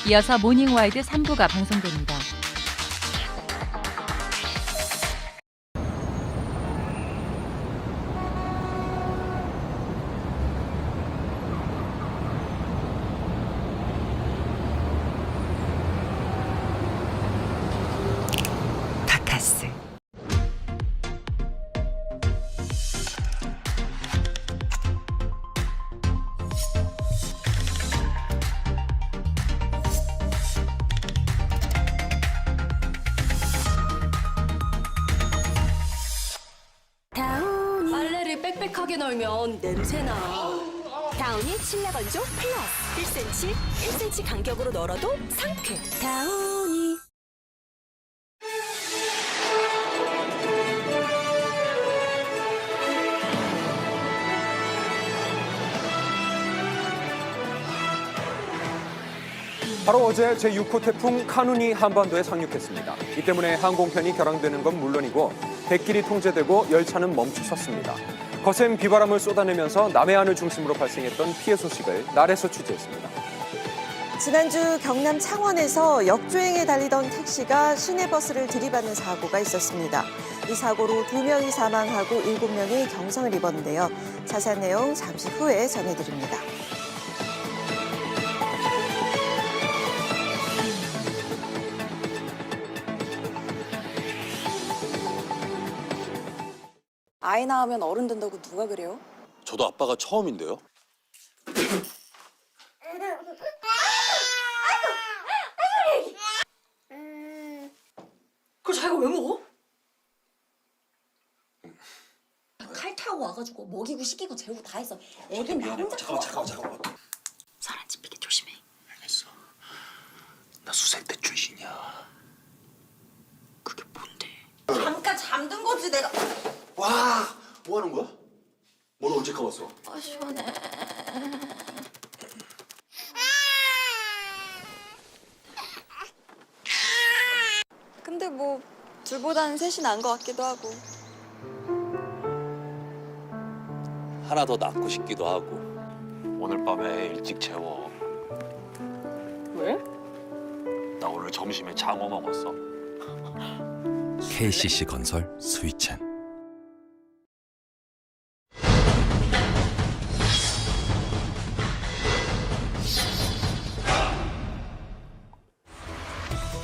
이어서 모닝와이드 3부가 방송됩니다. 카카스 다운이 빨래를 빽빽하게 널면 냄새나. 다운이 실내 건조 플러스 1cm 간격으로 널어도 상쾌. 다운이 바로 어제 제6호 태풍 카눈이 한반도에 상륙했습니다. 이 때문에 항공편이 결항되는 건 물론이고 백길이 통제되고 열차는 멈춰섰습니다. 거센 비바람을 쏟아내면서 남해안을 중심으로 발생했던 피해 소식을 날에서 취재했습니다. 지난주 경남 창원에서 역주행에 달리던 택시가 시내버스를 들이받는 사고가 있었습니다. 이 사고로 2명이 사망하고 7명이 경성을 입었는데요. 자세한 내용 잠시 후에 전해드립니다. 아이 낳으면 어른 된다고 누가 그래요? 저도 아빠가 처음인데요. 그걸 자기가 왜 먹어? 칼 타고 와가지고 먹이고 씻기고 재우고 다 했어. 애긴 나 혼자. 잠깐만. 사람 짚히게 조심해. 알겠어. 나 수색대 출신이야. 그게 뭔데? 잠깐 잠든 거지 내가. 와, 뭐 하는 거야? 머리 언제 감았어? 아 시원해. 근데 뭐 둘보다는 셋이 나은 것 같기도 하고. 하나 더 낳고 싶기도 하고. 오늘 밤에 일찍 재워. 왜? 나 오늘 점심에 장어 먹었어. KCC 건설 스위첸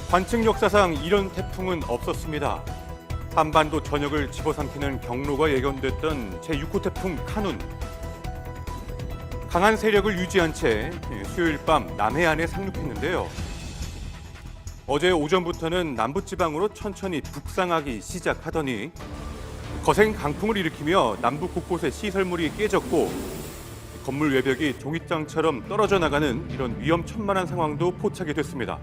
관측 역사상 이런 태풍은 없었습니다. 한반도 전역을 집어삼키는 경로가 예견됐던 제6호 태풍 카눈. 강한 세력을 유지한 채 수요일 밤 남해안에 상륙했는데요. 어제 오전부터는 남부지방으로 천천히 북상하기 시작하더니 거센 강풍을 일으키며 남부 곳곳에 시설물이 깨졌고 건물 외벽이 종잇장처럼 떨어져 나가는 이런 위험천만한 상황도 포착이 됐습니다.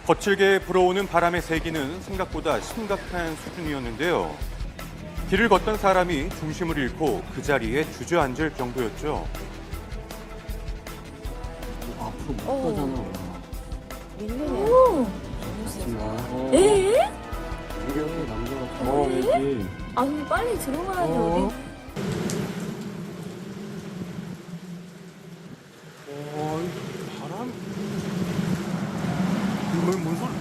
거칠게 불어오는 바람의 세기는 생각보다 심각한 수준이었는데요. 길을 걷던 사람이 중심을 잃고 그 자리에 주저앉을 정도였죠. 아니 빨리 들어가야지 어디. 바람? 이걸 뭔 소리?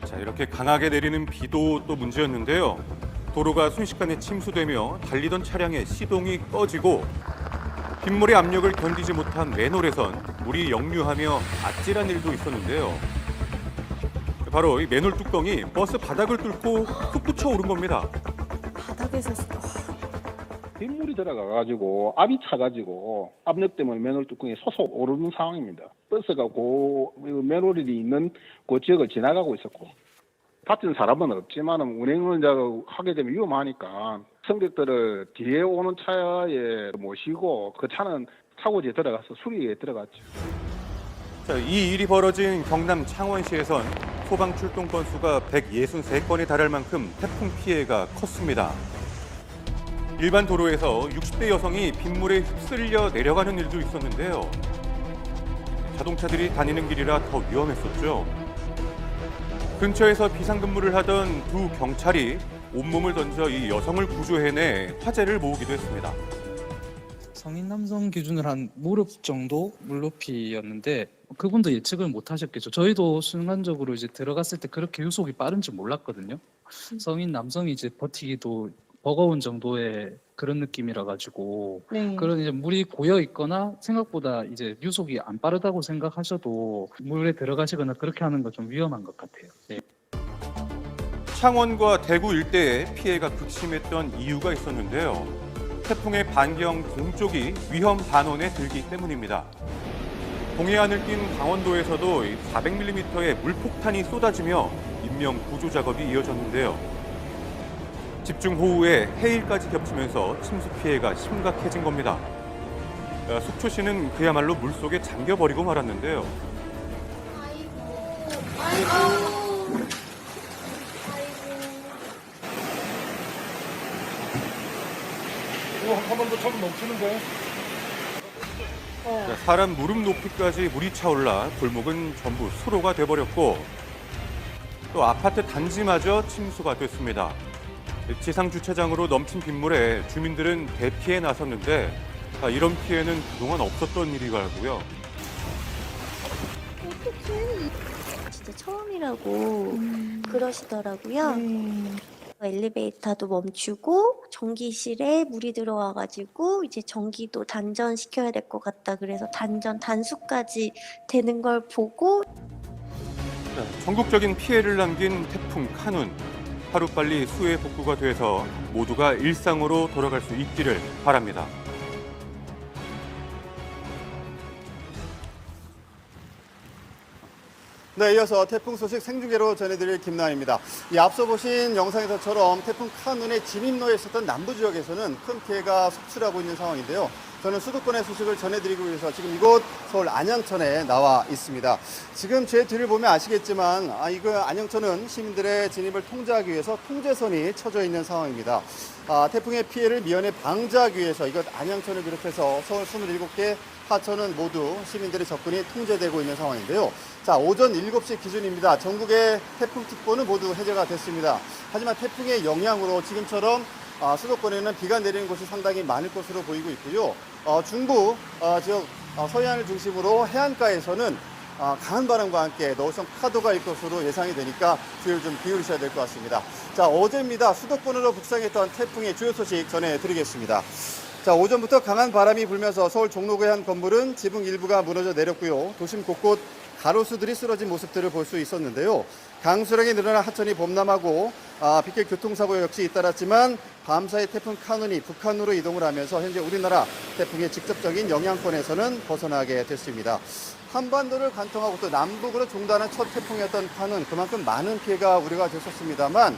자, 이렇게 강하게 내리는 비도 또 문제였는데요. 도로가 순식간에 침수되며 달리던 차량의 시동이 꺼지고 빗물의 압력을 견디지 못한 맨홀에선 물이 역류하며 아찔한 일도 있었는데요. 바로 이 맨홀 뚜껑이 버스 바닥을 뚫고 훅 붙여 오른 겁니다. 바닥에서 빗물이 들어가가지고 압이 차가지고 압력 때문에 맨홀 뚜껑이 솟아 오르는 상황입니다. 버스가 그 맨홀이 있는 그 지역을 지나가고 있었고 다친 사람은 없지만 운행을 하게 되면 위험하니까 승객들을 뒤에 오는 차에 모시고 그 차는 차고지에 들어가서 수리에 들어갔죠. 자, 이 일이 벌어진 경남 창원시에선 소방 출동 건수가 163건에 달할 만큼 태풍 피해가 컸습니다. 일반 도로에서 60대 여성이 빗물에 휩쓸려 내려가는 일도 있었는데요. 자동차들이 다니는 길이라 더 위험했었죠. 근처에서 비상근무를 하던 두 경찰이 온몸을 던져 이 여성을 구조해내 화제를 모으기도 했습니다. 성인 남성 기준으로 한 무릎 정도 물 높이였는데 그분도 예측을 못 하셨겠죠. 저희도 순간적으로 이제 들어갔을 때 그렇게 유속이 빠른지 몰랐거든요. 성인 남성이 이제 버티기도 버거운 정도의 그런 느낌이라 가지고 그런 이제 물이 고여 있거나 생각보다 이제 유속이 안 빠르다고 생각하셔도 물에 들어가시거나 그렇게 하는 건 좀 위험한 것 같아요. 네. 창원과 대구 일대에 피해가 극심했던 이유가 있었는데요. 태풍의 반경 동쪽이 위험 반원에 들기 때문입니다. 동해안을 낀 강원도에서도 400mm의 물폭탄이 쏟아지며 인명 구조 작업이 이어졌는데요. 집중호우에 해일까지 겹치면서 침수 피해가 심각해진 겁니다. 속초시는 그야말로 물속에 잠겨버리고 말았는데요. 한 번 더 조금 넘치는데. 사람 무릎 높이까지 물이 차올라 골목은 전부 수로가 돼버렸고 또 아파트 단지마저 침수가 됐습니다. 지상 주차장으로 넘친 빗물에 주민들은 대피에 나섰는데 이런 피해는 그동안 없었던 일이라고요. 진짜 처음이라고 그러시더라고요. 엘리베이터도 멈추고 전기실에 물이 들어와가지고 이제 전기도 단전시켜야 될 것 같다. 그래서 단수까지 되는 걸 보고 전국적인 피해를 남긴 태풍 카눈. 하루빨리 수해 복구가 돼서 모두가 일상으로 돌아갈 수 있기를 바랍니다. 네, 이어서 태풍 소식 생중계로 전해드릴 김나은입니다. 앞서 보신 영상에서처럼 태풍 카눈의 진입로에 있었던 남부 지역에서는 큰 피해가 속출하고 있는 상황인데요. 저는 수도권의 소식을 전해드리기 위해서 지금 이곳 서울 안양천에 나와 있습니다. 지금 제 뒤를 보면 아시겠지만 이거 안양천은 시민들의 진입을 통제하기 위해서 통제선이 쳐져 있는 상황입니다. 태풍의 피해를 미연에 방지하기 위해서 이곳 안양천을 비롯해서 서울 27개 하천은 모두 시민들의 접근이 통제되고 있는 상황인데요. 자, 오전 7시 기준입니다. 전국의 태풍특보는 모두 해제가 됐습니다. 하지만 태풍의 영향으로 지금처럼 수도권에는 비가 내리는 곳이 상당히 많을 것으로 보이고 있고요. 중부 지역 서해안을 중심으로 해안가에서는 강한 바람과 함께 노을성 파도가 일 것으로 예상이 되니까 주의를 좀 기울이셔야 될 것 같습니다. 자, 어제입니다. 수도권으로 북상했던 태풍의 주요 소식 전해드리겠습니다. 자, 오전부터 강한 바람이 불면서 서울 종로구의 한 건물은 지붕 일부가 무너져 내렸고요. 도심 곳곳 가로수들이 쓰러진 모습들을 볼 수 있었는데요. 강수량이 늘어난 하천이 범람하고 빗길 교통사고 역시 잇따랐지만 밤사이 태풍 카눈이 북한으로 이동을 하면서 현재 우리나라 태풍의 직접적인 영향권에서는 벗어나게 됐습니다. 한반도를 관통하고 또 남북으로 종단한 첫 태풍이었던 카눈, 그만큼 많은 피해가 우려가 됐었습니다만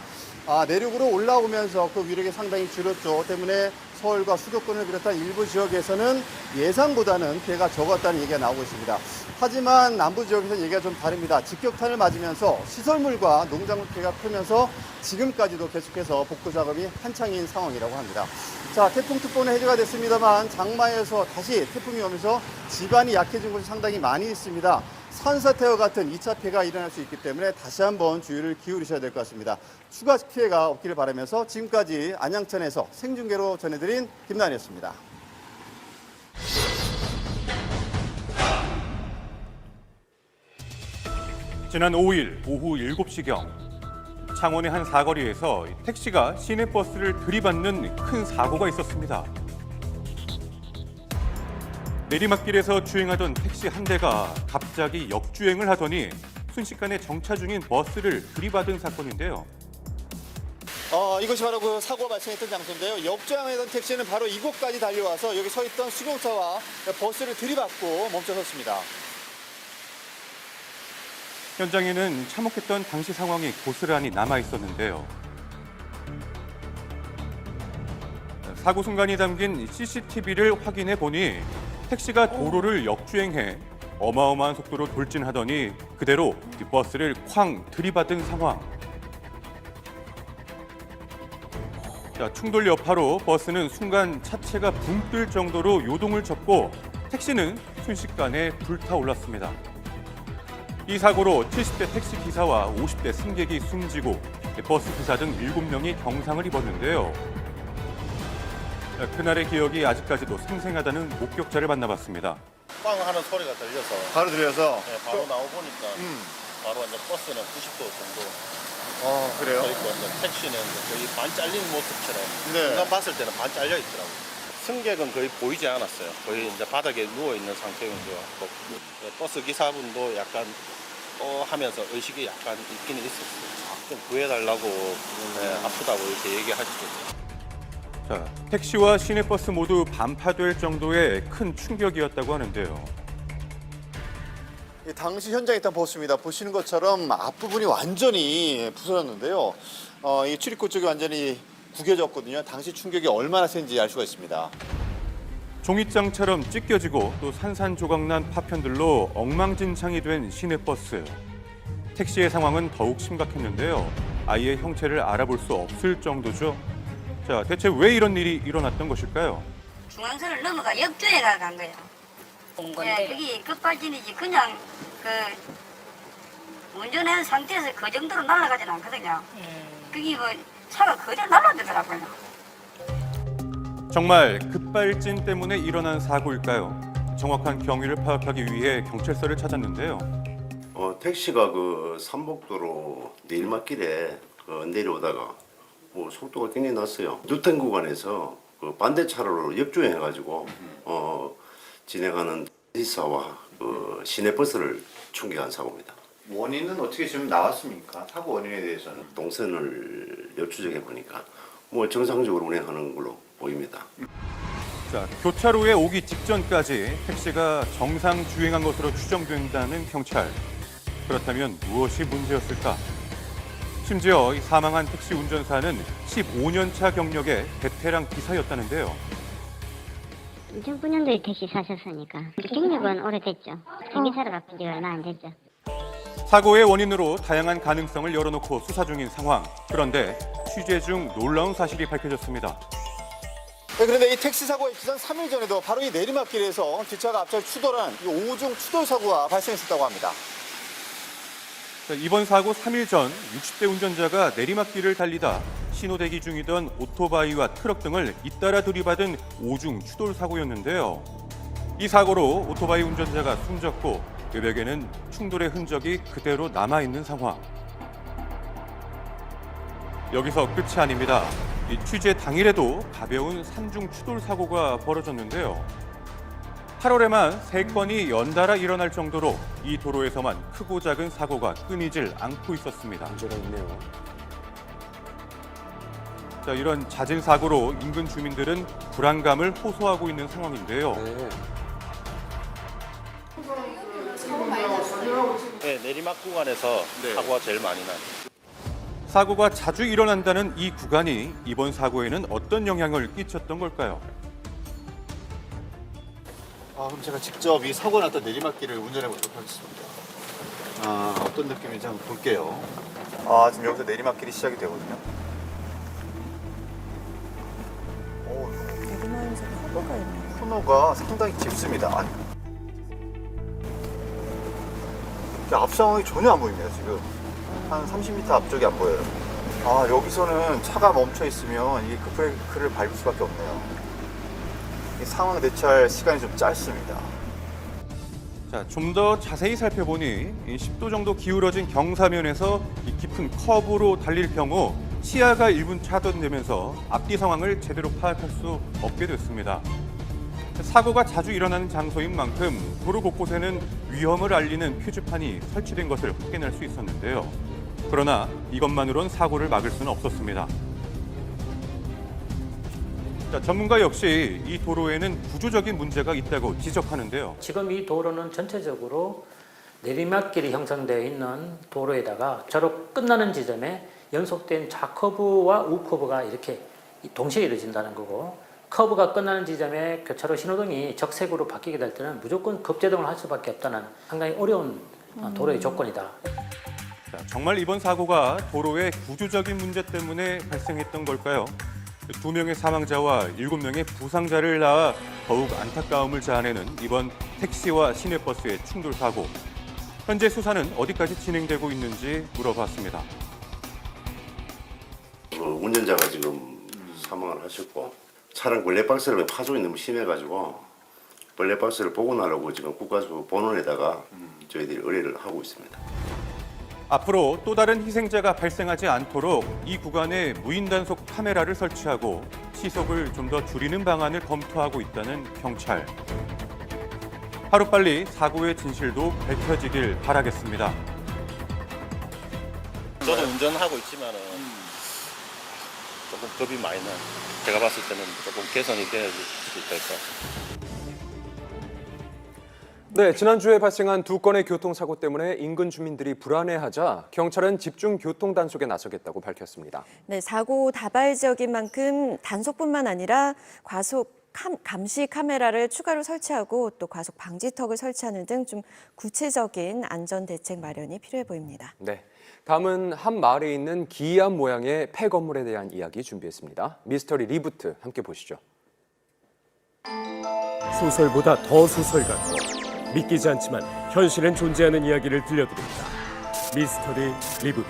내륙으로 올라오면서 그 위력이 상당히 줄었죠. 때문에 서울과 수도권을 비롯한 일부 지역에서는 예상보다는 피해가 적었다는 얘기가 나오고 있습니다. 하지만 남부 지역에서는 얘기가 좀 다릅니다. 직격탄을 맞으면서 시설물과 농작물 피해가 크면서 지금까지도 계속해서 복구 작업이 한창인 상황이라고 합니다. 자, 태풍특보는 해제가 됐습니다만 장마에서 다시 태풍이 오면서 지반이 약해진 곳이 상당히 많이 있습니다. 산사태와 같은 2차 피해가 일어날 수 있기 때문에 다시 한번 주의를 기울이셔야 될 것 같습니다. 추가 피해가 없기를 바라면서 지금까지 안양천에서 생중계로 전해드린 김나은이었습니다. 지난 5일 오후 7시경 창원의 한 사거리에서 택시가 시내버스를 들이받는 큰 사고가 있었습니다. 내리막길에서 주행하던 택시 한 대가 갑자기 역주행을 하더니 순식간에 정차 중인 버스를 들이받은 사건인데요. 이것이 바로 그 사고가 발생했던 장소인데요. 역주행하던 택시는 바로 이곳까지 달려와서 여기 서 있던 수용차와 버스를 들이받고 멈춰섰습니다. 현장에는 참혹했던 당시 상황이 고스란히 남아 있었는데요. 사고 순간이 담긴 CCTV를 확인해 보니 택시가 도로를 역주행해 어마어마한 속도로 돌진하더니 그대로 이 버스를 쾅 들이받은 상황. 자, 충돌 여파로 버스는 순간 차체가 붕 뜰 정도로 요동을 쳤고 택시는 순식간에 불타올랐습니다. 이 사고로 70대 택시 기사와 50대 승객이 숨지고 버스 기사 등 7명이 경상을 입었는데요. 그날의 기억이 아직까지도 생생하다는 목격자를 만나봤습니다. 빵 하는 소리가 들려서 바로 들려서. 네, 바로 나와보니까 바로 이제 버스는 90도 정도 그래요? 서 있고 이제 택시는 이제 거의 반 잘린 모습처럼 네. 순간 봤을 때는 반 잘려 있더라고요. 승객은 거의 보이지 않았어요. 거의 이제 바닥에 누워 있는 상태인 것 같고 버스 기사분도 약간 하면서 의식이 약간 있기는 있었어요. 좀 구해달라고 아프다고 이렇게 얘기하시거든요. 자, 택시와 시내버스 모두 반파될 정도의 큰 충격이었다고 하는데요. 당시 현장에 있던 버스입니다. 보시는 것처럼 앞부분이 완전히 부서졌는데요. 이 출입구 쪽이 완전히 구겨졌거든요. 당시 충격이 얼마나 센지 알 수가 있습니다. 종이장처럼 찢겨지고 또 산산조각난 파편들로 엉망진창이 된 시내버스. 택시의 상황은 더욱 심각했는데요. 아예 형체를 알아볼 수 없을 정도죠. 자, 대체 왜 이런 일이 일어났던 것일까요? 중앙선을 넘어가 역주에 간 거예요. 예, 그게 급발진이지 그냥 운전한 상태에서 그 정도로 날아가진 않거든요. 그게 뭐 차가 그대로 날아들더라고요. 정말 급발진 때문에 일어난 사고일까요? 정확한 경위를 파악하기 위해 경찰서를 찾았는데요. 택시가 삼복도로 내리막길에 내려오다가 속도가 굉장히 났어요. 뉴턴 구간에서 반대 차로로 역주행해가지고 진행하는 기사와 시내버스를 충격한 사고입니다. 원인은 어떻게 지금 나왔습니까? 사고 원인에 대해서는. 동선을 추적해 보니까 정상적으로 운행하는 걸로 보입니다. 자, 교차로에 오기 직전까지 택시가 정상 주행한 것으로 추정된다는 경찰. 그렇다면 무엇이 문제였을까? 심지어 이 사망한 택시 운전사는 15년 차 경력의 베테랑 기사였다는데요. 2009년도에 택시 사셨으니까 경력은 오래됐죠. 전기차로 바꾼 지가 얼마 안 됐죠. 사고의 원인으로 다양한 가능성을 열어놓고 수사 중인 상황. 그런데 취재 중 놀라운 사실이 밝혀졌습니다. 네, 그런데 이 택시 사고의 기간 3일 전에도 바로 이 내리막길에서 뒷차가 앞차를 추돌한 이 5중 추돌 사고가 발생했었다고 합니다. 자, 이번 사고 3일 전 60대 운전자가 내리막길을 달리다 신호대기 중이던 오토바이와 트럭 등을 잇따라 들이받은 5중 추돌 사고였는데요. 이 사고로 오토바이 운전자가 숨졌고 외벽에는 충돌의 흔적이 그대로 남아있는 상황. 여기서 끝이 아닙니다. 이 취재 당일에도 가벼운 3중 추돌 사고가 벌어졌는데요. 8월에만 3건이 연달아 일어날 정도로 이 도로에서만 크고 작은 사고가 끊이질 않고 있었습니다. 문제가 있네요. 자, 이런 잦은 사고로 인근 주민들은 불안감을 호소하고 있는 상황인데요. 네, 내리막 구간에서 사고가 제일 많이 나요. 사고가 자주 일어난다는 이 구간이 이번 사고에는 어떤 영향을 끼쳤던 걸까요? 그럼 제가 직접 이 사고 났던 내리막길을 운전해 보도록 하겠습니다. 어떤 느낌인지 한번 볼게요. 지금 여기서 내리막길이 시작이 되거든요. 내리막에서 커브가 있네. 코너가 상당히 깊습니다. 앞 상황이 전혀 안 보입니다, 지금. 한 30m 앞쪽이 안 보여요. 여기서는 차가 멈춰 있으면 이 급브레이크를 밟을 수밖에 없네요. 이 상황 대처할 시간이 좀 짧습니다. 자, 좀 더 자세히 살펴보니 10도 정도 기울어진 경사면에서 이 깊은 커브로 달릴 경우 시야가 1분 차단되면서 앞뒤 상황을 제대로 파악할 수 없게 됐습니다. 사고가 자주 일어나는 장소인 만큼 도로 곳곳에는 위험을 알리는 표지판이 설치된 것을 확인할 수 있었는데요. 그러나 이것만으론 사고를 막을 수는 없었습니다. 자, 전문가 역시 이 도로에는 구조적인 문제가 있다고 지적하는데요. 지금 이 도로는 전체적으로 내리막길이 형성되어 있는 도로에다가 저로 끝나는 지점에 연속된 좌커브와 우커브가 이렇게 동시에 이루어진다는 거고, 커브가 끝나는 지점에 교차로 신호등이 적색으로 바뀌게 될 때는 무조건 급제동을 할 수밖에 없다는 상당히 어려운 도로의 조건이다. 자, 정말 이번 사고가 도로의 구조적인 문제 때문에 발생했던 걸까요? 2명의 사망자와 7명의 부상자를 낳아 더욱 안타까움을 자아내는 이번 택시와 시내버스의 충돌 사고. 현재 수사는 어디까지 진행되고 있는지 물어봤습니다. 운전자가 지금 사망을 하셨고 차량 블랙박스를 파손이 너무 심해가지고 블랙박스를 복원하려고 지금 국가수 본원에다가 저희들이 의뢰를 하고 있습니다. 앞으로 또 다른 희생자가 발생하지 않도록 이 구간에 무인 단속 카메라를 설치하고 시속을 좀 더 줄이는 방안을 검토하고 있다는 경찰. 하루빨리 사고의 진실도 밝혀지길 바라겠습니다. 저도 운전하고 있지만은 조금 겁이 많이 나요. 제가 봤을 때는 조금 개선이 돼야 될 것 같아요. 네, 지난주에 발생한 2건의 교통사고 때문에 인근 주민들이 불안해하자 경찰은 집중 교통 단속에 나서겠다고 밝혔습니다. 네, 사고 다발 지역인 만큼 단속뿐만 아니라 과속 감시 카메라를 추가로 설치하고 또 과속 방지턱을 설치하는 등 좀 구체적인 안전 대책 마련이 필요해 보입니다. 네, 다음은 한 마을에 있는 기이한 모양의 폐건물에 대한 이야기 준비했습니다. 미스터리 리부트 함께 보시죠. 소설보다 더 소설 같고 믿기지 않지만 현실엔 존재하는 이야기를 들려드립니다. 미스터리 리부트.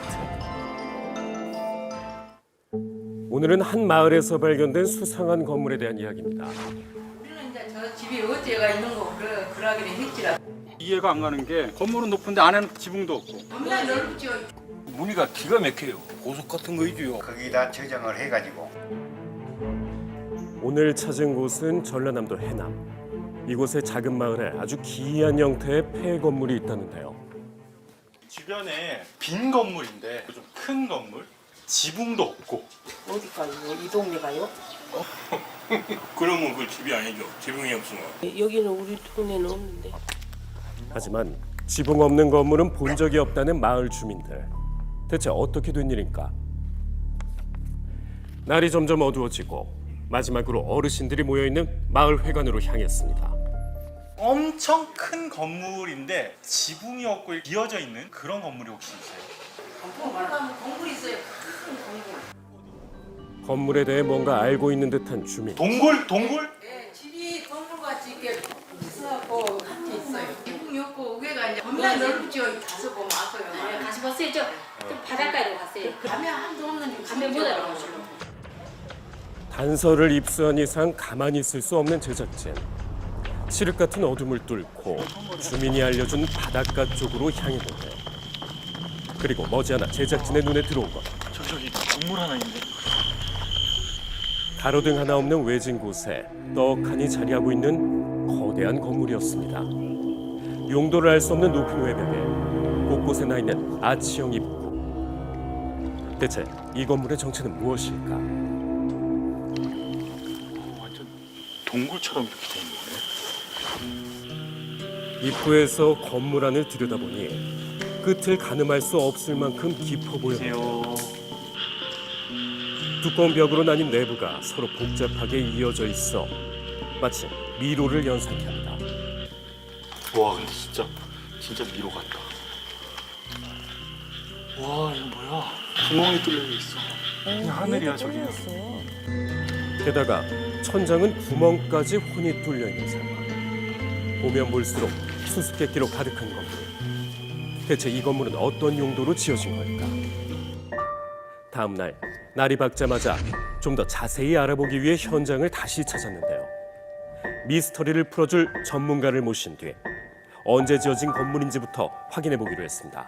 오늘은 한 마을에서 발견된 수상한 건물에 대한 이야기입니다. 우리는 이제 저 집이 어째가 있는 거 그러기는 했지라. 이해가 안 가는 게 건물은 높은데 안에는 지붕도 없고. 겁나 넓죠. 무늬가 기가 막혀요. 보석 같은 거 있죠. 거기다 저장을 해가지고. 오늘 찾은 곳은 전라남도 해남. 이곳의 작은 마을에 아주 기이한 형태의 폐 건물이 있다는데요. 주변에 빈 건물인데 좀 큰 건물, 지붕도 없고. 어디가요? 이 동네가요? 그러면 그 집이 아니죠. 지붕이 없으면. 여기는 우리 동네는 없는데. 하지만 지붕 없는 건물은 본 적이 없다는 마을 주민들. 대체 어떻게 된 일인가? 날이 점점 어두워지고 마지막으로 어르신들이 모여있는 마을 회관으로 향했습니다. 엄청 큰 건물인데 지붕이 없고 비어져 있는 그런 건물이 혹시 있어요? 동굴 있어요. 큰 동굴. 건물에 대해 뭔가 알고 있는 듯한 주민. 동굴? 네, 집이 동굴같이 이렇게 있어갖고 같이 있어요. 지붕이 없고 위에가 이제 겁나 넓죠. 가서 보면 아서요. 네, 가시 봤어요. 저 바닷가로 갔어요. 가면 한도 없는 가면 못 알아보시려고. 단서를 입수한 이상 가만히 있을 수 없는 제작진. 칠흑 같은 어둠을 뚫고 주민이 알려준 바닷가 쪽으로 향했는데 그리고 머지않아 제작진의 눈에 들어온 것. 저기 건물 하나 있는데. 가로등 하나 없는 외진 곳에 떡하니 자리하고 있는 거대한 건물이었습니다. 용도를 알 수 없는 높은 외벽에 곳곳에 나 있는 아치형 입구. 대체 이 건물의 정체는 무엇일까? 완전 동굴처럼 이렇게 돼 있는 거네. 입구에서 건물 안을 들여다보니 끝을 가늠할 수 없을 만큼 깊어 보였는데 두꺼운 벽으로 나뉜 내부가 서로 복잡하게 이어져 있어 마치 미로를 연상케 합니다. 와 근데 진짜 미로 같다. 와 이거 뭐야? 구멍이 뚫려 있어. 그냥 하늘이야 저기는. 게다가 천장은 구멍까지 훤히 뚫려 있는 상황. 보면 볼수록 수수께끼로 가득한 건물. 대체 이 건물은 어떤 용도로 지어진 걸까? 다음 날 날이 밝자마자 좀 더 자세히 알아보기 위해 현장을 다시 찾았는데요. 미스터리를 풀어줄 전문가를 모신 뒤 언제 지어진 건물인지부터 확인해 보기로 했습니다.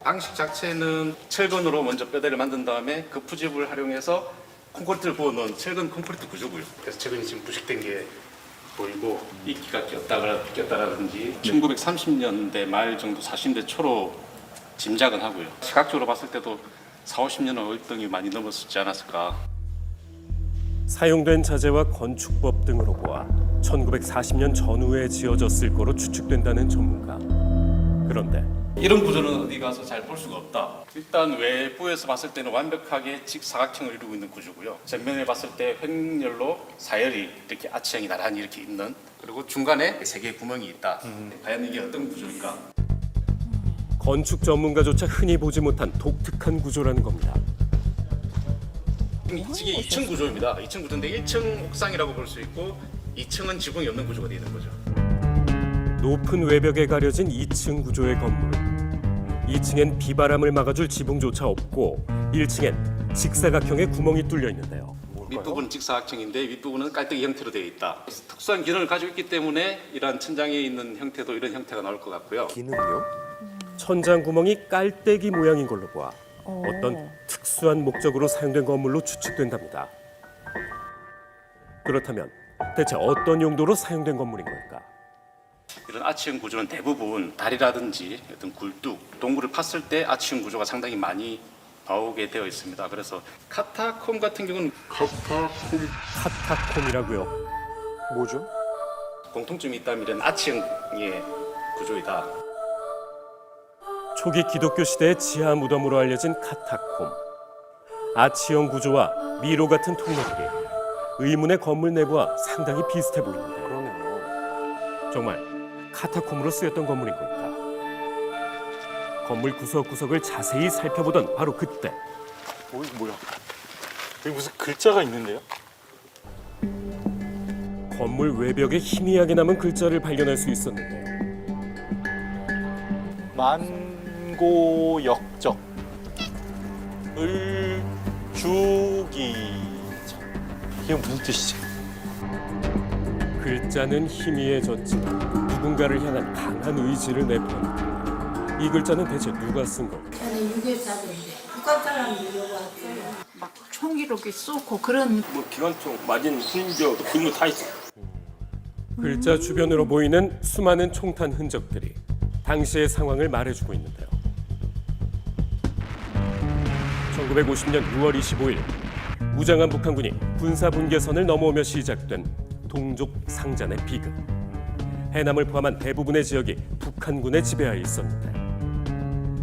방식 자체는 철근으로 먼저 뼈대를 만든 다음에 그 부집을 활용해서 콘크리트를 부어놓은 철근 콘크리트 구조고요. 그래서 철근이 지금 부식된 게 보이고 이끼가 꼈다라든지 1930년대 말 정도 40대 초로 짐작은 하고요. 시각적으로 봤을 때도 40~50년은 월등히 많이 넘었지 않았을까. 사용된 자재와 건축법 등으로 보아 1940년 전후에 지어졌을 거로 추측된다는 전문가. 그런데 이런 구조는 어디 가서 잘 볼 수가 없다. 일단 외부에서 봤을 때는 완벽하게 직사각형을 이루고 있는 구조고요. 전면에 봤을 때 횡렬로 사열이 이렇게 아치형이 나란히 이렇게 있는, 그리고 중간에 3개의 구멍이 있다. 과연 이게 어떤 구조인가? 건축 전문가조차 흔히 보지 못한 독특한 구조라는 겁니다. 이게 2층 구조입니다. 2층 구조인데 1층 옥상이라고 볼 수 있고 2층은 지붕이 없는 구조가 되는 거죠. 높은 외벽에 가려진 2층 구조의 건물. 2층엔 비바람을 막아줄 지붕조차 없고 1층엔 직사각형의 구멍이 뚫려 있는데요. 윗부분은 직사각형인데 윗부분은 깔때기 형태로 되어 있다. 특수한 기능을 가지고 있기 때문에 이러한 천장에 있는 형태도 이런 형태가 나올 것 같고요. 기능이요? 천장 구멍이 깔때기 모양인 걸로 보아 어떤 특수한 목적으로 사용된 건물로 추측된답니다. 그렇다면 대체 어떤 용도로 사용된 건물인 걸까? 이런 아치형 구조는 대부분 다리라든지 어떤 굴뚝, 동굴을 팠을 때 아치형 구조가 상당히 많이 나오게 되어 있습니다. 그래서 카타콤 같은 경우는 카타콤이라고요? 뭐죠? 공통점이 있다면 이런 아치형의 구조이다. 초기 기독교 시대의 지하 무덤으로 알려진 카타콤. 아치형 구조와 미로 같은 통로들이 의문의 건물 내부와 상당히 비슷해 보이는데요. 그러네요. 정말 카타콤으로 쓰였던 건물인 걸까? 건물 구석구석을 자세히 살펴보던 바로 그때. 뭐야? 여기 무슨 글자가 있는데요? 건물 외벽에 희미하게 남은 글자를 발견할 수 있었는데요. 만고역적 을주기. 이게 무슨 뜻이지? 글자는 희미해졌지만 누군가를 향한 강한 의지를 내포합니다. 이 글자는 대체 누가 쓴 걸까? 저는 유교사인데 북한 사람들이 여기 왔어요. 막 총 이렇게 쏘고 그런. 뭐 기관총 맞은 흔적 그런 거 다 있어. 글자 주변으로 보이는 수많은 총탄 흔적들이 당시의 상황을 말해주고 있는데요. 1950년 6월 25일 무장한 북한군이 군사 분계선을 넘어오며 시작된 동족 상잔의 비극. 해남을 포함한 대부분의 지역이 북한군의 지배하에 있었는데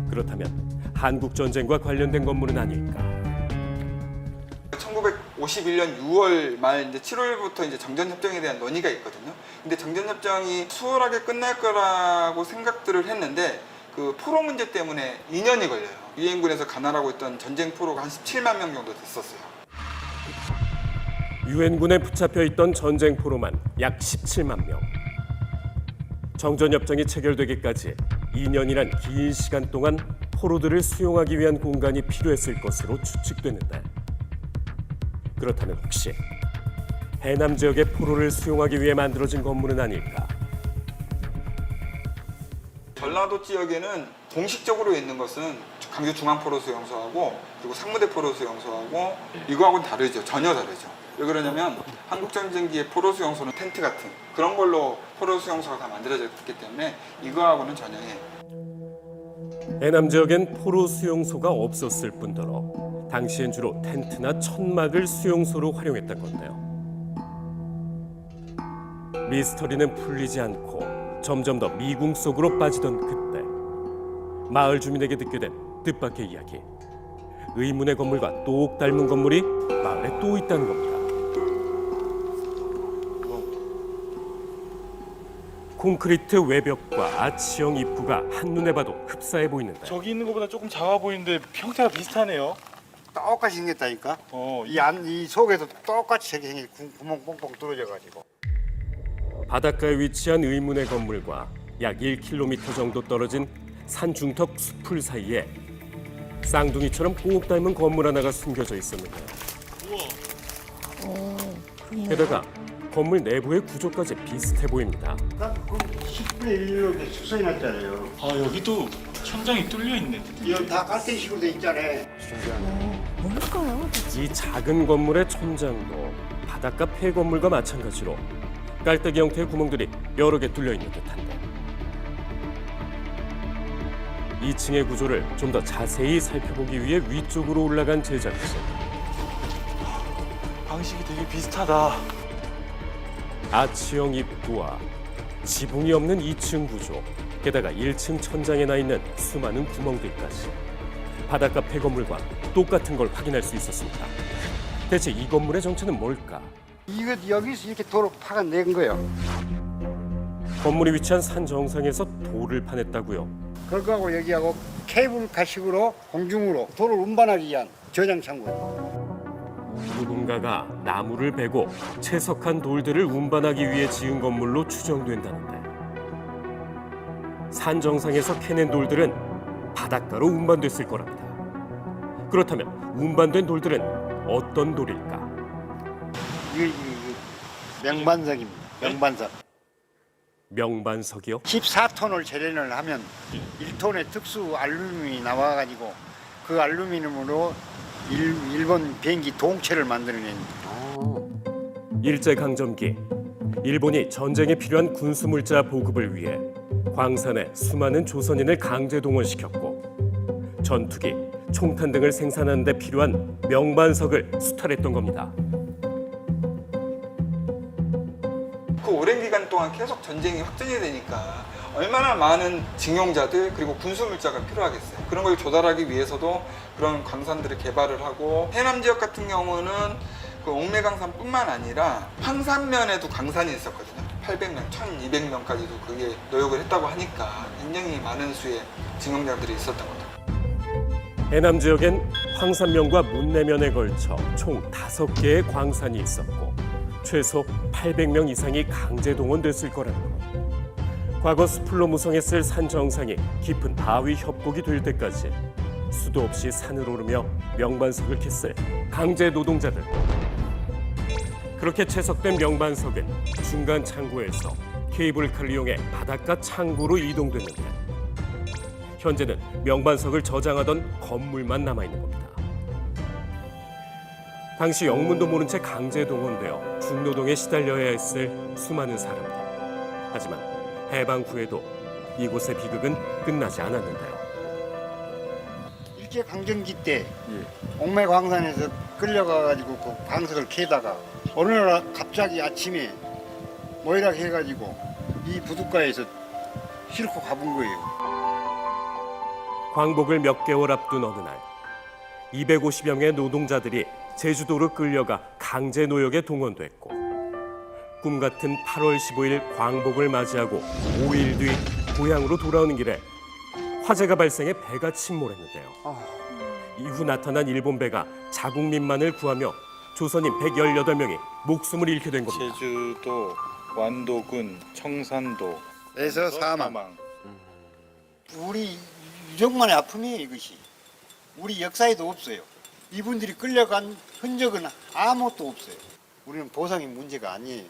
그렇다면 한국 전쟁과 관련된 건물은 아닐까? 1951년 6월 말 이제 7월부터 이제 정전협정에 대한 논의가 있거든요. 근데 정전협정이 수월하게 끝날 거라고 생각들을 했는데 그 포로 문제 때문에 2년이 걸려요. 유엔군에서 관할하고 있던 전쟁 포로가 한 17만 명 정도 됐었어요. 유엔군에 붙잡혀 있던 전쟁 포로만 약 17만 명. 정전협정이 체결되기까지 2년이란 긴 시간 동안 포로들을 수용하기 위한 공간이 필요했을 것으로 추측되는데 그렇다면 혹시 해남 지역의 포로를 수용하기 위해 만들어진 건물은 아닐까? 전라도 지역에는 공식적으로 있는 것은 강주 중앙포로수용소하고 그리고 상무대 포로수용소하고 이거하고는 다르죠. 전혀 다르죠. 왜 그러냐면 한국전쟁기의 포로수용소는 텐트 같은 그런 걸로 포로수용소가 다 만들어졌기 때문에 이거하고는 전혀 해남 지역엔 포로 수용소가 없었을 뿐더러 당시엔 주로 텐트나 천막을 수용소로 활용했던 건데요. 미스터리는 풀리지 않고 점점 더 미궁 속으로 빠지던 그때 마을 주민에게 듣게 된 뜻밖의 이야기. 의문의 건물과 똑 닮은 건물이 마을에 또 있다는 겁니다. 콘크리트 외벽과 아치형 입구가 한눈에 봐도 흡사해 보이는데 저기 있는 것보다 조금 작아 보이는데 형태가 비슷하네요. 똑같이 생겼다니까. 이 속에도 똑같이 생긴 구멍 뻥뻥 뚫어져가지고. 바닷가에 위치한 의문의 건물과 약 1km 정도 떨어진 산중턱 숲풀 사이에 쌍둥이처럼 꼭 닮은 건물 하나가 숨겨져 있었는데요. 게다가 건물 내부의 구조까지 비슷해 보입니다. 그 10분의 1로 수선이 났잖아요. 아 여기도 천장이 뚫려 있네. 이거 다 깔때식으로 돼 있잖아요. 뭘까요? 이 작은 건물의 천장도 바닷가 폐건물과 마찬가지로 깔때기 형태의 구멍들이 여러 개 뚫려 있는 듯한데 2층의 구조를 좀 더 자세히 살펴보기 위해 위쪽으로 올라간 제작진. 방식이 되게 비슷하다. 아치형 입구와 지붕이 없는 2층 구조, 게다가 1층 천장에 나 있는 수많은 구멍들까지 바닷가 폐건물과 똑같은 걸 확인할 수 있었습니다. 대체 이 건물의 정체는 뭘까? 이거 여기서 이렇게 도로 파가 낸 거예요. 건물이 위치한 산 정상에서 돌을 파냈다고요. 그거하고 여기하고 케이블 가식으로 공중으로 도를 운반하기 위한 저장 창고예요. 누군가가 나무를 베고 채석한 돌들을 운반하기 위해 지은 건물로 추정된다는데, 산 정상에서 캐낸 돌들은 바닷가로 운반됐을 거랍니다. 그렇다면 운반된 돌들은 어떤 돌일까? 이거 명반석입니다. 명반석. 명반석이요? 14톤을 재련을 하면 1톤의 특수 알루미늄이 나와가지고 그 알루미늄으로 일본 비행기 동체를 만들어낸. 일제강점기 일본이 전쟁에 필요한 군수물자 보급을 위해 광산에 수많은 조선인을 강제 동원시켰고 전투기, 총탄 등을 생산하는 데 필요한 명반석을 수탈했던 겁니다. 그 오랜 기간 동안 계속 전쟁이 확전이 되니까 얼마나 많은 징용자들 그리고 군수물자가 필요하겠어요. 그런 걸 조달하기 위해서도 그런 광산들을 개발을 하고, 해남 지역 같은 경우는 그 옥매강산뿐만 아니라 황산면에도 강산이 있었거든요. 800명, 1200명까지도 그게 노역을 했다고 하니까 굉장히 많은 수의 징용자들이 있었던 거죠. 해남 지역엔 황산면과 문내면에 걸쳐 총 5개의 광산이 있었고 최소 800명 이상이 강제 동원됐을 거라는 것. 과거 숲풀로 무성했을 산 정상이 깊은 바위 협곡이 될 때까지 수도 없이 산을 오르며 명반석을 캤을 강제 노동자들. 그렇게 채석된 명반석은 중간 창고에서 케이블카를 이용해 바닷가 창고로 이동됐는데, 현재는 명반석을 저장하던 건물만 남아있는 겁니다. 당시 영문도 모른 채 강제 동원되어 중노동에 시달려야 했을 수많은 사람들. 하지만 해방 후에도 이곳의 비극은 끝나지 않았는데요. 일제강점기 때 옥매광산에서 끌려가가지고 그 광석을 캐다가 어느 날 갑자기 아침에 모이라 해가지고 이 부둣가에서 싣고 가본 거예요. 광복을 몇 개월 앞둔 어느 날 250여 명의 노동자들이 제주도로 끌려가 강제 노역에 동원됐고, 꿈같은 8월 15일 광복을 맞이하고 5일 뒤 고향으로 돌아오는 길에 화재가 발생해 배가 침몰했는데요. 이후 나타난 일본 배가 자국민만을 구하며 조선인 118명이 목숨을 잃게 된 겁니다. 제주도, 완도군, 청산도에서 사망. 우리 유족만의 아픔이에요, 이것이. 우리 역사에도 없어요. 이분들이 끌려간 흔적은 아무것도 없어요. 우리는 보상이 문제가 아니에요.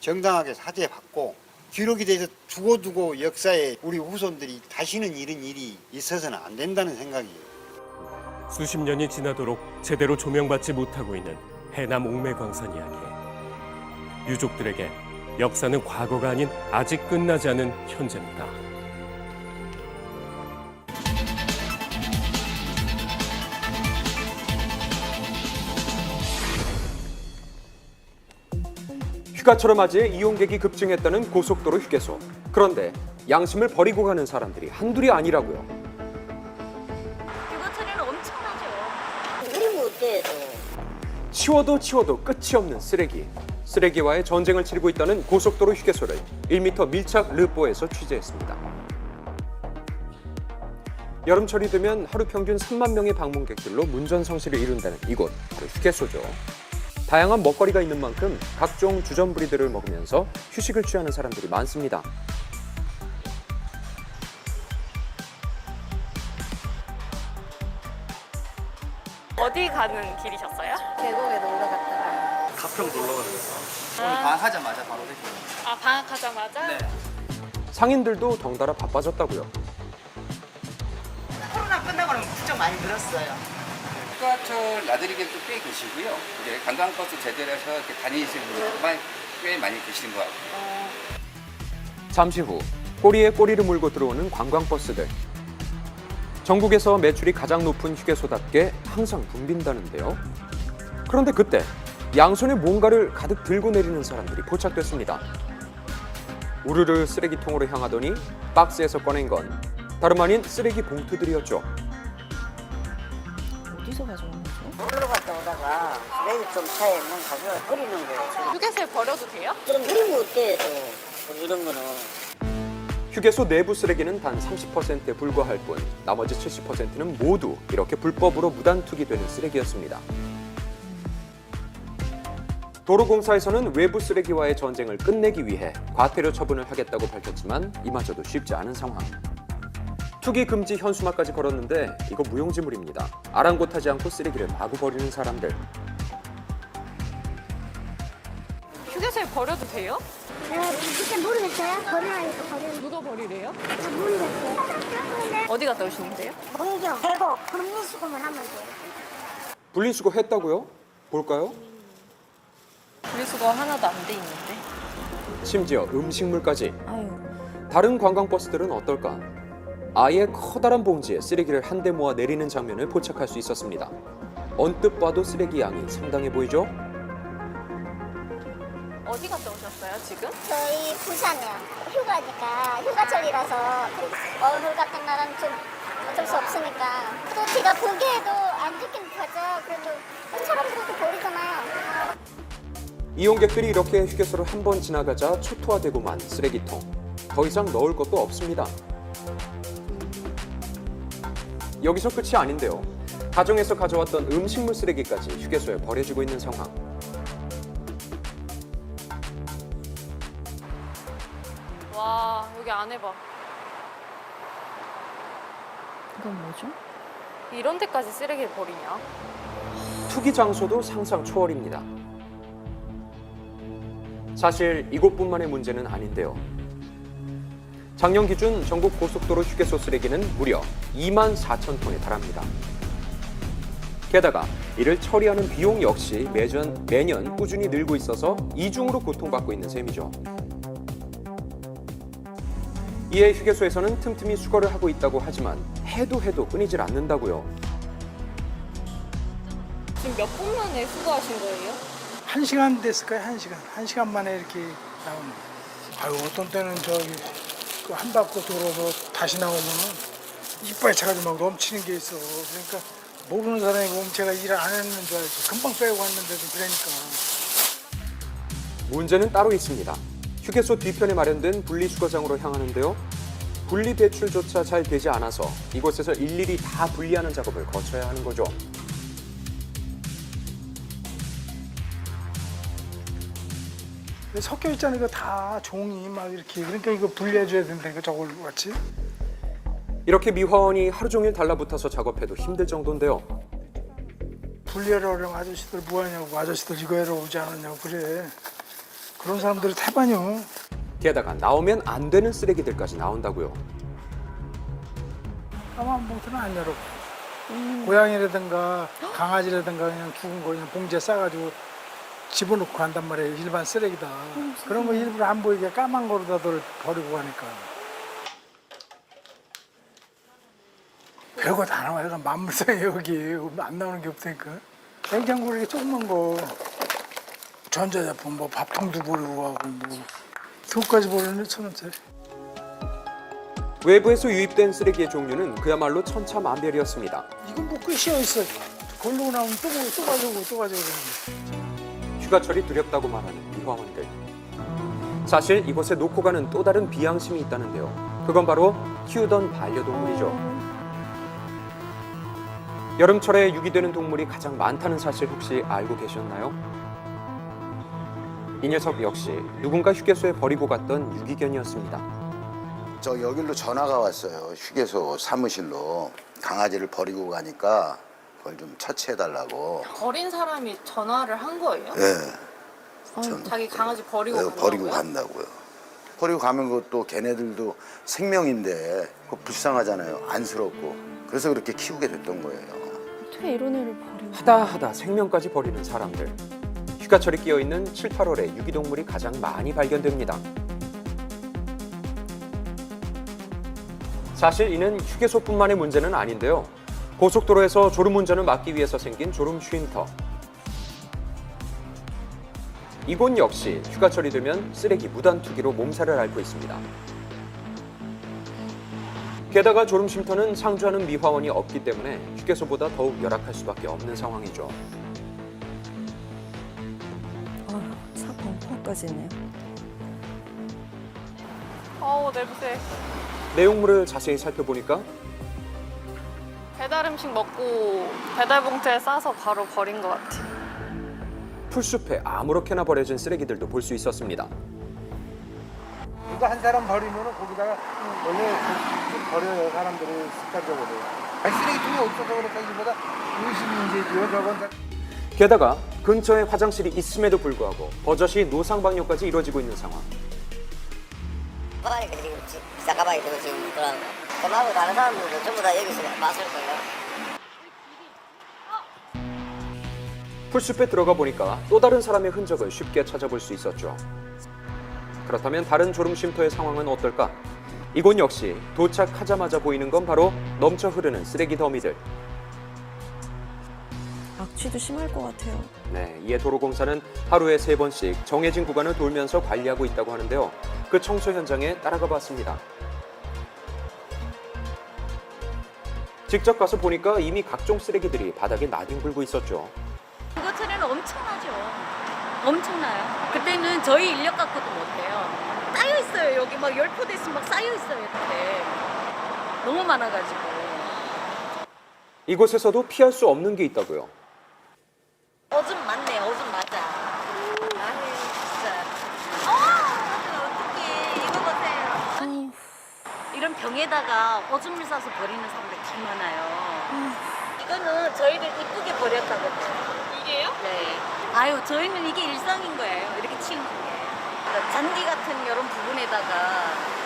정당하게 사죄받고 기록이 돼서 죽어두고 역사에 우리 후손들이 다시는 이런 일이 있어서는 안 된다는 생각이에요. 수십 년이 지나도록 제대로 조명받지 못하고 있는 해남 옥매광산 이야기. 유족들에게 역사는 과거가 아닌 아직 끝나지 않은 현재입니다. 휴가철을 맞이해 이용객이 급증했다는 고속도로 휴게소. 그런데 양심을 버리고 가는 사람들이 한둘이 아니라고요. 휴가 처리는 엄청나죠. 그리고 어때? 치워도 치워도 끝이 없는 쓰레기. 쓰레기와의 전쟁을 치르고 있다는 고속도로 휴게소를 1m 밀착 르뽀에서 취재했습니다. 여름철이 되면 하루 평균 3만 명의 방문객들로 문전성시를 이룬다는 이곳, 바로 휴게소죠. 다양한 먹거리가 있는 만큼 각종 주전부리들을 먹으면서 휴식을 취하는 사람들이 많습니다. 어디 가는 길이셨어요? 계곡에 놀러 갔다가. 가평 놀러 가는 거. 오늘 방학하자마자 바로 됐어요. 아, 방학하자마자? 네. 상인들도 덩달아 바빠졌다고요. 코로나 끝나고는 부쩍 많이 늘었어요. 휴가철 나들이객도 꽤 계시고요. 이제 관광버스 제대로 해서 이렇게 다니시는 분들 꽤 많이 계시는 것 같아요. 잠시 후 꼬리에 꼬리를 물고 들어오는 관광버스들. 전국에서 매출이 가장 높은 휴게소답게 항상 붐빈다는데요. 그런데 그때 양손에 뭔가를 가득 들고 내리는 사람들이 포착됐습니다. 우르르 쓰레기통으로 향하더니 박스에서 꺼낸 건 다름 아닌 쓰레기 봉투들이었죠. 어디서 가져온 거죠? 놀러 갔다 오다가 쓰레기통 차에 뭐 가서 버리는 거예요. 휴게소에 버려도 돼요? 그럼 버리면 어때요? 이런 거는. 휴게소 내부 쓰레기는 단 30%에 불과할 뿐 나머지 70%는 모두 이렇게 불법으로 무단 투기되는 쓰레기였습니다. 도로공사에서는 외부 쓰레기와의 전쟁을 끝내기 위해 과태료 처분을 하겠다고 밝혔지만 이마저도 쉽지 않은 상황. 투기 금지 현수막까지 걸었는데 이거 무용지물입니다. 아랑곳하지 않고 쓰레기를 마구 버리는 사람들. 휴게소에 버려도 돼요? 진짜 모르겠어요. 버리라니까 버리는. 누가 버리래요? 모르겠어요. 어디 갔다 오시는데요? 공경, 대고, 분리수거만 하면 돼요. 분리수거 했다고요? 볼까요? 분리수거 하나도 안 돼 있는데. 심지어 음식물까지. 아유. 다른 관광버스들은 어떨까? 아예 커다란 봉지에 쓰레기를 한데 모아 내리는 장면을 포착할 수 있었습니다. 언뜻 봐도 쓰레기 양이 상당해 보이죠? 어디 갔다 오셨어요, 지금? 저희 부산이요. 휴가니까, 휴가철이라서 얼굴 같은 날은 좀 어쩔 수 없으니까. 또 제가 보기에도 안 좋긴 하죠. 그래도 사람들도 버리잖아요. 이용객들이 이렇게 휴게소를 한 번 지나가자 초토화되고만 쓰레기통. 더 이상 넣을 것도 없습니다. 여기서 끝이 아닌데요. 가정에서 가져왔던 음식물 쓰레기까지 휴게소에 버려지고 있는 상황. 와, 여기 안에 봐. 이건 뭐죠? 이런 데까지 쓰레기를 버리냐? 투기 장소도 상상 초월입니다. 사실 이곳뿐만의 문제는 아닌데요. 작년 기준 전국 고속도로 휴게소 쓰레기는 무려 2만 4천 톤에 달합니다. 게다가 이를 처리하는 비용 역시 매년 꾸준히 늘고 있어서 이중으로 고통받고 있는 셈이죠. 이에 휴게소에서는 틈틈이 수거를 하고 있다고 하지만 해도 끊이질 않는다고요. 지금 몇 분 만에 수거하신 거예요? 1시간 됐을 거예요, 1시간. 1시간 만에 이렇게 나오는 거예요. 아유, 어떤 때는 저기 한 바퀴 돌아서 다시 나오면은 이빨 차가지고 막 넘치는 게 있어. 그러니까 모르는 사람이 보면 제가 일을 안 했는 줄 알죠. 금방 빼고 왔는데도 그러니까. 문제는 따로 있습니다. 휴게소 뒤편에 마련된 분리수거장으로 향하는데요. 분리 배출조차 잘 되지 않아서 이곳에서 일일이 다 분리하는 작업을 거쳐야 하는 거죠. 섞여 있잖아요. 이거 다 종이 막 이렇게. 그러니까 이거 분리해줘야 된다니까 저걸 같이. 이렇게 미화원이 하루 종일 달라붙어서 작업해도 힘들 정도인데요. 분리하러 오려면 아저씨들 뭐하냐고. 아저씨들 이거 하러 오지 않았냐고 그래. 그런 사람들이 태반이요. 게다가 나오면 안 되는 쓰레기들까지 나온다고요. 까만 봉투는 안 열어. 고양이라든가 강아지라든가 그냥 죽은 거 그냥 봉지에 싸가지고 집어넣고 한단 말이에요. 일반 쓰레기다. 그런 거 일부러 안 보이게 까만 거로다들 버리고 가니까. 별거 다 나와요. 그러니까 만물상에 여기 안 나오는 게 없으니까. 냉장고 이렇게 조그만 거. 전자제품 뭐 밥통도 버리고 가고 뭐 돈까지 버리는 1,000원짜리. 외부에서 유입된 쓰레기의 종류는 그야말로 천차만별이었습니다. 이건 뭐 끝이야 있어. 걸르고 나오면 또 가지고 그러는데. 휴가철이 두렵다고 말하는 미화원들. 사실 이곳에 놓고 가는 또 다른 비양심이 있다는데요. 그건 바로 키우던 반려동물이죠. 여름철에 유기되는 동물이 가장 많다는 사실 혹시 알고 계셨나요? 이 녀석 역시 누군가 휴게소에 버리고 갔던 유기견이었습니다. 저 여기로 전화가 왔어요. 휴게소 사무실로 강아지를 버리고 가니까 그걸 좀 처치해달라고. 버린 사람이 전화를 한 거예요? 네. 자기 강아지 버리고 간다고요? 버리고 간다고요. 버리고 가면 그것도 걔네들도 생명인데 그거 불쌍하잖아요. 안쓰럽고. 그래서 그렇게 키우게 됐던 거예요. 어떻게 이런 애를 버리고? 하다 생명까지 버리는 사람들. 휴가철이 끼어있는 7, 8월에 유기동물이 가장 많이 발견됩니다. 사실 이는 휴게소뿐만의 문제는 아닌데요. 고속도로에서 졸음운전을 막기 위해서 생긴 졸음 쉼터. 이곳 역시 휴가철이 되면 쓰레기 무단 투기로 몸살을 앓고 있습니다. 게다가 졸음쉼터는 상주하는 미화원이 없기 때문에 휴게소보다 더욱 열악할 수밖에 없는 상황이죠. 차 벙퍼 꺼지네요. 어우 냄새. 내용물을 자세히 살펴보니까 배달 음식 먹고 배달 봉투에 싸서 바로 버린 것 같아. 풀숲에 아무렇게나 버려진 쓰레기들도 볼 수 있었습니다. 이거 한 사람 버리면 거기다가 원래 좀 버려요, 사람들이 습관적으로. 쓰레기통이 없어서 그렇다기보다 의식 문제지요, 저건. 게다가 근처에 화장실이 있음에도 불구하고 버젓이 노상방뇨까지 이루어지고 있는 상황. 가방이 지금 비싼 가방이 들고 지금 그런 저하고 다른 사람들도 전부 다 여기서 마실 거예요. 풀숲에 들어가 보니까 또 다른 사람의 흔적을 쉽게 찾아볼 수 있었죠. 그렇다면 다른 졸음쉼터의 상황은 어떨까? 이곳 역시 도착하자마자 보이는 건 바로 넘쳐 흐르는 쓰레기 더미들. 악취도 심할 것 같아요. 네, 이에 도로공사는 하루에 3번씩 정해진 구간을 돌면서 관리하고 있다고 하는데요. 그 청소 현장에 따라가 봤습니다. 직접 가서 보니까 이미 각종 쓰레기들이 바닥에 나뒹굴고 있었죠. 그거 처리는 엄청나죠. 엄청나요. 그때는 저희 인력 갖고도 못해요. 쌓여 있어요. 여기 막 10포대씩 막 쌓여 있어요. 그때 너무 많아가지고. 이곳에서도 피할 수 없는 게 있다고요. 오줌 맞네. 오줌 맞아. 아유 진짜. 어떡해. 이거 보세요. 이런 병에다가 오줌을 싸서 버리는 사람들 참 많아요. 이거는 저희들 이쁘게 버렸다거든요. 이게요? 네. 아유 저희는 이게 일상인 거예요. 이렇게 치우는 게. 그러니까 잔디 같은 이런 부분에다가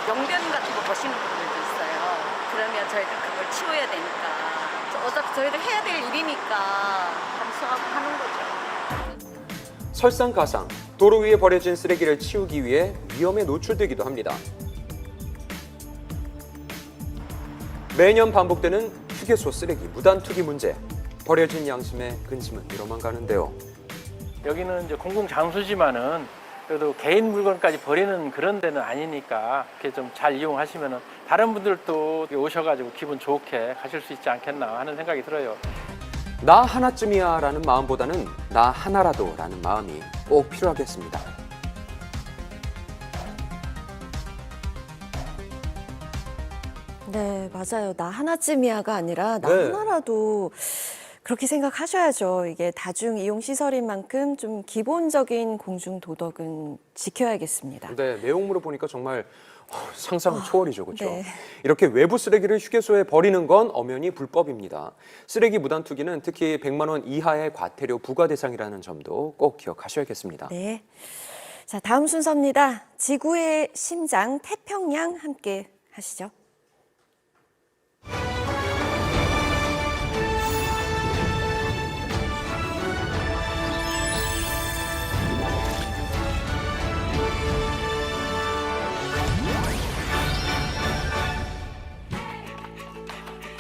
용변 같은 거 보시는 분들도 있어요. 그러면 저희들 그걸 치워야 되니까. 어차피 저희들 해야 될 일이니까 감수하고 하는 거죠. 설상가상, 도로 위에 버려진 쓰레기를 치우기 위해 위험에 노출되기도 합니다. 매년 반복되는 휴게소 쓰레기 무단 투기 문제. 버려진 양심에 근심은 이로만 가는데요. 여기는 이제 공공 장소지만은 그래도 개인 물건까지 버리는 그런 데는 아니니까 이렇게 좀 잘 이용하시면은 다른 분들도 오셔가지고 기분 좋게 가실 수 있지 않겠나 하는 생각이 들어요. 나 하나쯤이야 라는 마음보다는 나 하나라도 라는 마음이 꼭 필요하겠습니다. 네, 맞아요. 나 하나쯤이야가 아니라 나 네. 하나라도 그렇게 생각하셔야죠. 이게 다중 이용 시설인 만큼 좀 기본적인 공중 도덕은 지켜야겠습니다. 네, 내용물을 보니까 정말 상상 초월이죠, 그렇죠? 네. 이렇게 외부 쓰레기를 휴게소에 버리는 건 엄연히 불법입니다. 쓰레기 무단 투기는 특히 100만 원 이하의 과태료 부과 대상이라는 점도 꼭 기억하셔야겠습니다. 네. 자, 다음 순서입니다. 지구의 심장 태평양 함께 하시죠.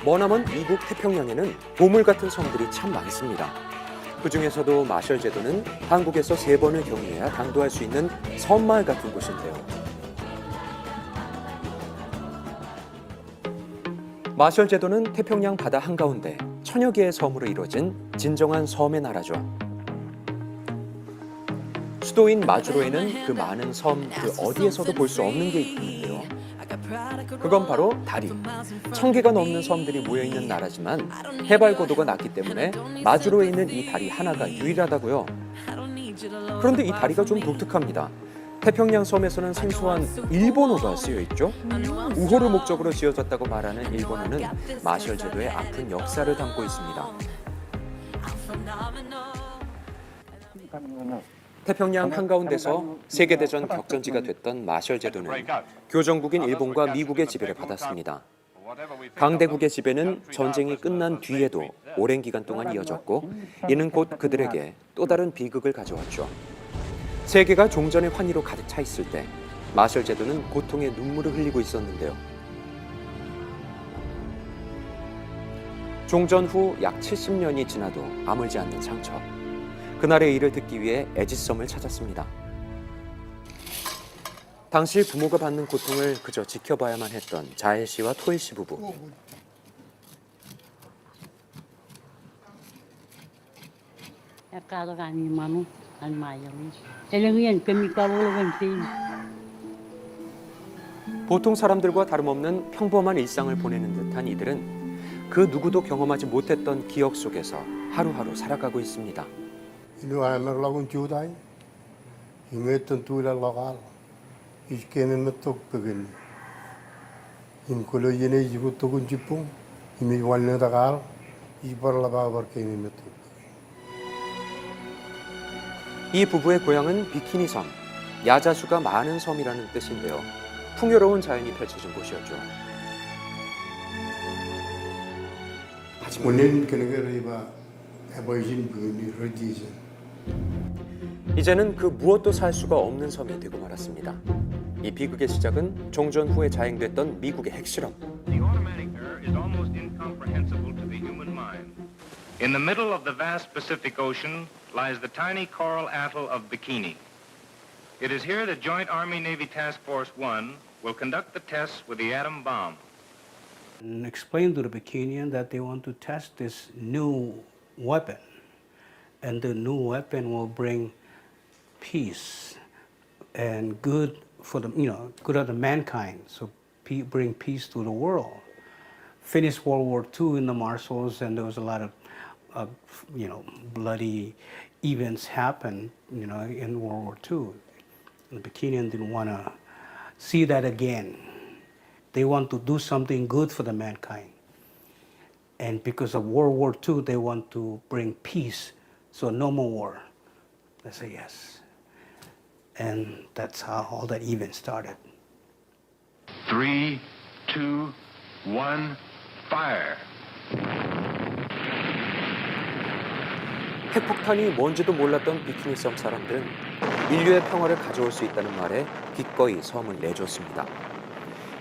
머나먼 미국 태평양에는 보물 같은 섬들이 참 많습니다. 그중에서도 마셜 제도는 한국에서 3번을 경유해야 당도할 수 있는 섬마을 같은 곳인데요. 마셜 제도는 태평양 바다 한가운데 천여 개의 섬으로 이루어진 진정한 섬의 나라죠. 수도인 마주로에는 그 많은 섬 그 어디에서도 볼 수 없는 게 있는데요. 그건 바로 다리. 1000개가 넘는 섬들이 모여있는 나라지만 해발 고도가 낮기 때문에 마주로에 있는 이 다리 하나가 유일하다고요. 그런데 이 다리가 좀 독특합니다. 태평양 섬에서는 생소한 일본어가 쓰여있죠. 우호를 목적으로 지어졌다고 말하는 일본어는 마셜 제도의 아픈 역사를 담고 있습니다. 태평양 한가운데서 세계대전 격전지가 됐던 마셜 제도는 교정국인 일본과 미국의 지배를 받았습니다. 강대국의 지배는 전쟁이 끝난 뒤에도 오랜 기간 동안 이어졌고 이는 곧 그들에게 또 다른 비극을 가져왔죠. 세계가 종전의 환희로 가득 차 있을 때 마셜 제도는 고통의 눈물을 흘리고 있었는데요. 종전 후 약 70년이 지나도 아물지 않는 상처. 그날의 일을 듣기 위해 에지썸을 찾았습니다. 당시 부모가 받는 고통을 그저 지켜봐야만 했던 자엘 씨와 토일 씨 부부. 보통 사람들과 다름없는 평범한 일상을 보내는 듯한 이들은 그 누구도 경험하지 못했던 기억 속에서 하루하루 살아가고 있습니다. 이 부부의 고향은 비키니 섬, 야자수가 많은 섬이라는 뜻인데요. 풍요로운 자연이 펼쳐진 곳이었죠. 이제는 그 무엇도 살 수가 없는 섬이 되고 말았습니다. 이 비극의 시작은 종전 후에 자행됐던 미국의 핵실험. In the middle of the vast Pacific Ocean lies the tiny coral atoll of Bikini. It is here that Joint Army-Navy Task Force 1 will conduct the tests with the atom bomb. And explain to the Bikinian that they want to test this new weapon. And the new weapon will bring peace and good for the, good of the mankind. So bring peace to the world. Finished World War II in the Marshalls, and there was a lot of bloody events happen, in World War II. And the Bikinian didn't want to see that again. They want to do something good for the mankind. And because of World War II, they want to bring peace, so no more war. They say yes. And that's how all that event started. 3, 2, 1, fire. 핵폭탄이 뭔지도 몰랐던 비키니 섬 사람들은 인류의 평화를 가져올 수 있다는 말에 기꺼이 섬을 내줬습니다.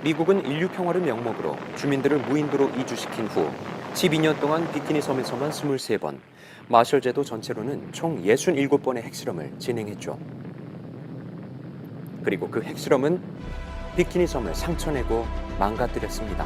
미국은 인류 평화를 명목으로 주민들을 무인도로 이주시킨 후 12년 동안 비키니 섬에서만 23번, 마셜 제도 전체로는 총 67번의 핵실험을 진행했죠. 그리고 그 핵실험은 비키니 섬을 상처내고 망가뜨렸습니다.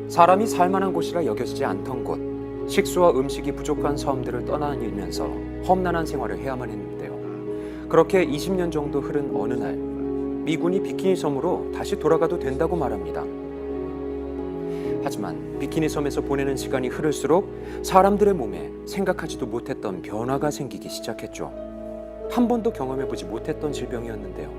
사람이 살만한 곳이라 여겨지지 않던 곳, 식수와 음식이 부족한 섬들을 떠다니면서 험난한 생활을 해야만 했는데요. 그렇게 20년 정도 흐른 어느 날, 미군이 비키니 섬으로 다시 돌아가도 된다고 말합니다. 하지만 비키니 섬에서 보내는 시간이 흐를수록 사람들의 몸에 생각하지도 못했던 변화가 생기기 시작했죠. 한 번도 경험해보지 못했던 질병이었는데요.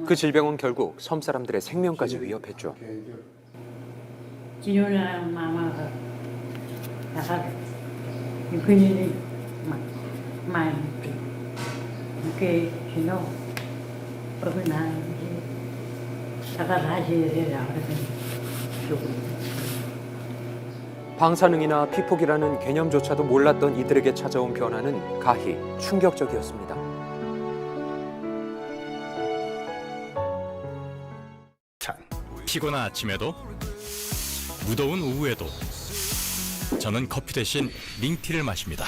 그 질병은 결국 섬 사람들의 생명까지 위협했죠. 방사능이나 피폭이라는 개념조차도 몰랐던 이들에게 찾아온 변화는 가히 충격적이었습니다. 피곤한 아침에도 무더운 오후에도 저는 커피 대신 링티를 마십니다.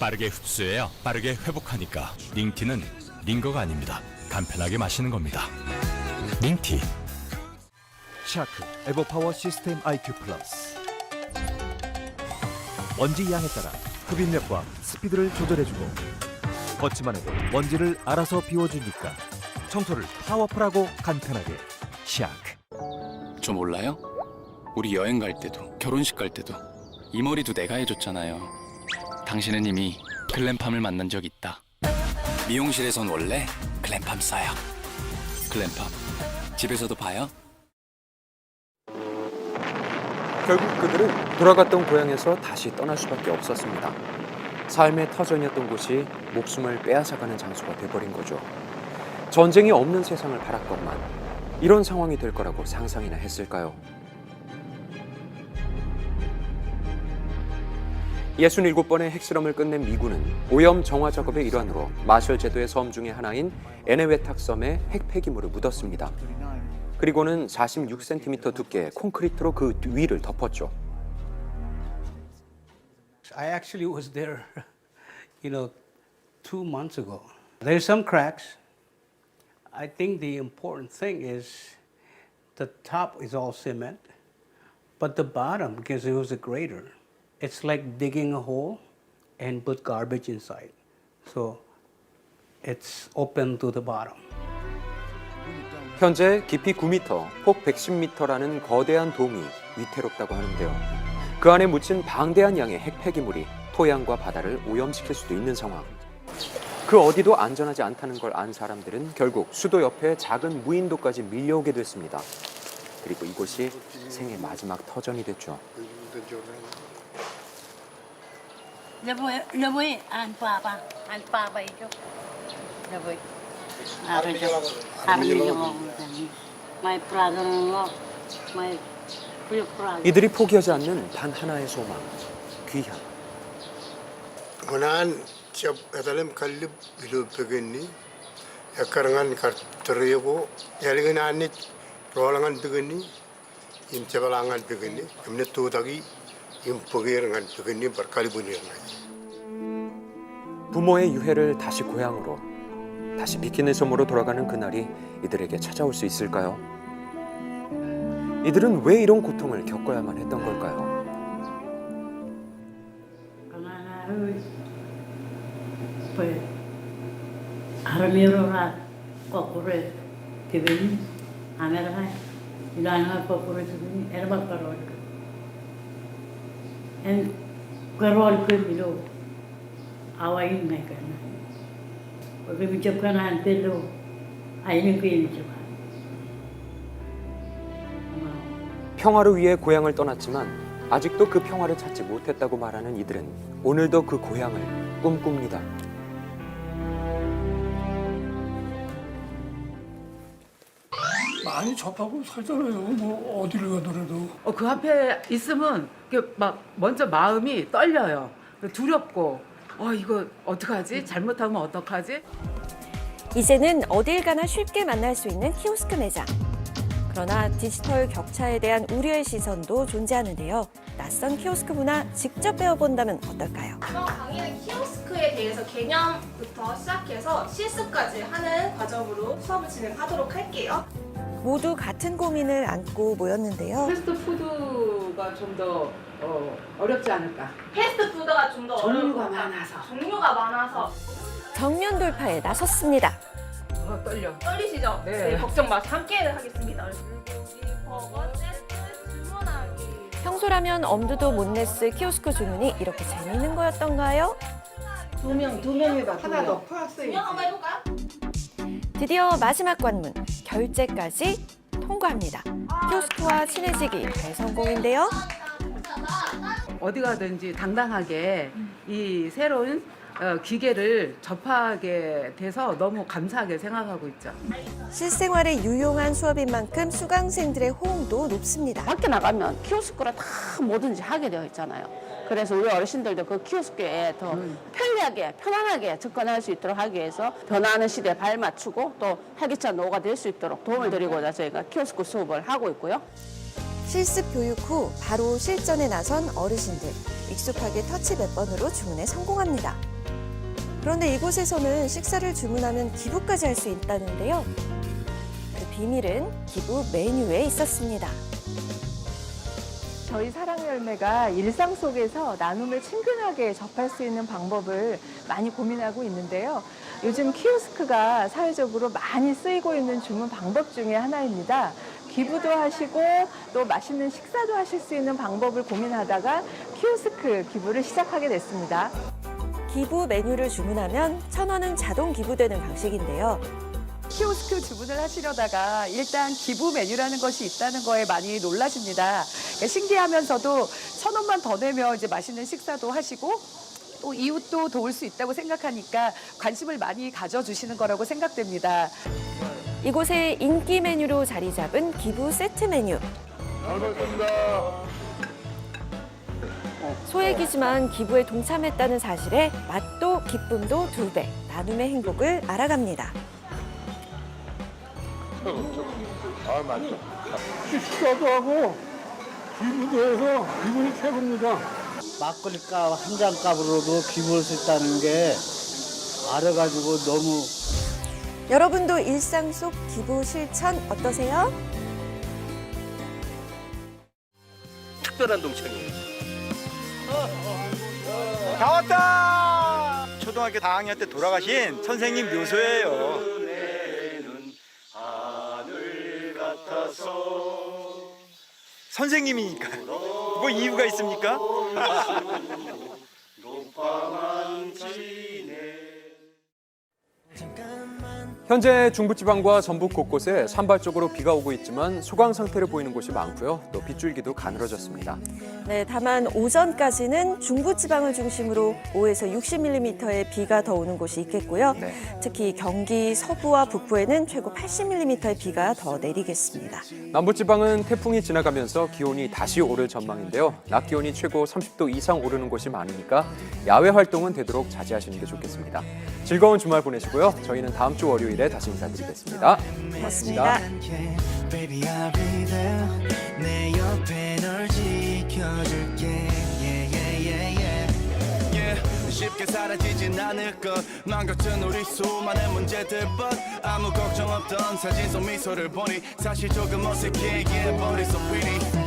빠르게 흡수해야 빠르게 회복하니까 링티는 링거가 아닙니다. 간편하게 마시는 겁니다. 링티. 샤크 에버파워 시스템 IQ 플러스. 먼지 양에 따라 흡입력과 스피드를 조절해주고 걷지만 해도 먼지를 알아서 비워주니까 청소를 파워풀하고 간편하게. 샤크. 저 몰라요? 우리 여행 갈 때도 결혼식 갈 때도 이 머리도 내가 해줬잖아요. 당신은 이미 글램팜을 만난 적 있다. 미용실에선 원래 글램팜 써요. 글램팜 집에서도 봐요. 결국 그들은 돌아갔던 고향에서 다시 떠날 수밖에 없었습니다. 삶의 터전이었던 곳이 목숨을 빼앗아가는 장소가 돼버린 거죠. 전쟁이 없는 세상을 바랐건만 이런 상황이 될 거라고 상상이나 했을까요? 67번의 핵실험을 끝낸 미군은 오염 정화 작업의 일환으로 마셜 제도의 섬 중의 하나인 에네웨탁 섬에 핵 폐기물을 묻었습니다. 그리고는 46cm 두께의 콘크리트로 그 위를 덮었죠. I actually was there, 2 months ago. There's some cracks. I think the important thing is the top is all cement, but the bottom, because it was a grader, it's like digging a hole and put garbage inside. So it's open to the bottom. 현재 깊이 9m, 폭 110m라는 거대한 돔이 위태롭다고 하는데요. 그 안에 묻힌 방대한 양의 핵 폐기물이 토양과 바다를 오염시킬 수도 있는 상황. 그 어디도 안전하지 않다는 걸 안 사람들은 결국 수도 옆에 작은 무인도까지 밀려오게 됐습니다. 그리고 이곳이 생애 마지막 터전이 됐죠. 여보이 안 봐봐 이거. 여보이. 이들이 포기하지 않는 단 하나의 소망, 귀향. Menaan siap katalim kalib bilu pegeni yakarangan karteriego yalingan anit rolangan pegeni im cebalangan pegeni imne tu tagi im pegerangan pegeni berkalibunirna. 부모의 유해를 다시 고향으로, 다시 비키니 섬으로 돌아가는 그날이 이들에게 찾아올 수 있을까요? 이들은 왜 이런 고통을 겪어야만 했던 걸까요? 아르미로라 거꾸로 기분이 아메라가 이란가 거꾸로 기분이 에르바카로 엔 거롤 그 미로 아와인 메카나 거기 미접간 한 때로 아이는 그 일이죠. 평화를 위해 고향을 떠났지만 아직도 그 평화를 찾지 못했다고 말하는 이들은 오늘도 그 고향을 꿈꿉니다. 많이 접하고 살잖아요. 뭐 어디를 가더라도. 그 앞에 있으면 막 먼저 마음이 떨려요. 두렵고 이거 어떡하지? 잘못하면 어떡하지? 이제는 어딜 가나 쉽게 만날 수 있는 키오스크 매장. 그러나 디지털 격차에 대한 우려의 시선도 존재하는데요. 낯선 키오스크 문화 직접 배워본다면 어떨까요? 이번 강의는 키오스크에 대해서 개념부터 시작해서 실습까지 하는 과정으로 수업을 진행하도록 할게요. 모두 같은 고민을 안고 모였는데요. 패스트푸드가 좀 더 어렵지 않을까? 패스트푸드가 좀 더 종류가 종류가 많아서 정면 돌파에 나섰습니다. 떨려. 떨리시죠? 네. 걱정 마세요. 함께 하겠습니다. 버거 세트 주문하기. 평소라면 엄두도 못 냈을 키오스크 주문이 이렇게 재미있는 거였던가요? 두 명이다. 하나 더 플러스. 두명 한번 해볼까요? 드디어 마지막 관문, 결제까지 통과합니다. 키오스크와 친해지기 대성공인데요. 어디 가든지 당당하게 이 새로운 기계를 접하게 돼서 너무 감사하게 생각하고 있죠. 실생활에 유용한 수업인 만큼 수강생들의 호응도 높습니다. 밖에 나가면 키오스크로 다 뭐든지 하게 되어 있잖아요. 그래서 우리 어르신들도 그 키오스크에 더 편리하게, 편안하게 접근할 수 있도록 하기 위해서 변화하는 시대에 발맞추고 또 활기찬 노후가 될 수 있도록 도움을 드리고자 저희가 키오스크 수업을 하고 있고요. 실습 교육 후 바로 실전에 나선 어르신들. 익숙하게 터치 몇 번으로 주문에 성공합니다. 그런데 이곳에서는 식사를 주문하면 기부까지 할 수 있다는데요. 그 비밀은 기부 메뉴에 있었습니다. 저희 사랑열매가 일상 속에서 나눔을 친근하게 접할 수 있는 방법을 많이 고민하고 있는데요. 요즘 키오스크가 사회적으로 많이 쓰이고 있는 주문 방법 중에 하나입니다. 기부도 하시고 또 맛있는 식사도 하실 수 있는 방법을 고민하다가 키오스크 기부를 시작하게 됐습니다. 기부 메뉴를 주문하면 1,000원은 자동 기부되는 방식인데요. 키오스크 주문을 하시려다가 일단 기부 메뉴라는 것이 있다는 거에 많이 놀라십니다. 그러니까 신기하면서도 1,000원만 더 내면 이제 맛있는 식사도 하시고 또 이웃도 도울 수 있다고 생각하니까 관심을 많이 가져주시는 거라고 생각됩니다. 이곳의 인기 메뉴로 자리 잡은 기부 세트 메뉴. 소액이지만 기부에 동참했다는 사실에 맛도 기쁨도 2배, 나눔의 행복을 알아갑니다. 아, 맞죠. 식사도 하고 기부도 해서 기분이 최고입니다. 막걸리 값 한 잔 값으로도 기부할 수 있다는 게 알아가지고 너무. 여러분도 일상 속 기부 실천 어떠세요? 특별한 동창이에요. 다 왔다! 초등학교 4학년 때 돌아가신 선생님 묘소예요. 선생님이니까. 뭐 이유가 있습니까? 현재 중부지방과 전북 곳곳에 산발적으로 비가 오고 있지만 소강 상태를 보이는 곳이 많고요. 또 빗줄기도 가늘어졌습니다. 네, 다만 오전까지는 중부지방을 중심으로 5에서 60mm의 비가 더 오는 곳이 있겠고요. 특히 경기 서부와 북부에는 최고 80mm의 비가 더 내리겠습니다. 남부지방은 태풍이 지나가면서 기온이 다시 오를 전망인데요. 낮 기온이 최고 30도 이상 오르는 곳이 많으니까 야외 활동은 되도록 자제하시는 게 좋겠습니다. 즐거운 주말 보내시고요. 저희는 다음 주 월요일에 다시 인사드리겠습니다. 고맙습니다. Baby, I'll be there. 내 옆에 널 지켜줄게. Yeah, yeah, yeah, yeah. Yeah, 쉽게 사라지진 않을 것. 맘 같은 우리 수많은 문제들, but 아무 걱정 없던 사진 속 미소를 보니 사실 조금 어색해. Yeah, but it's so pretty.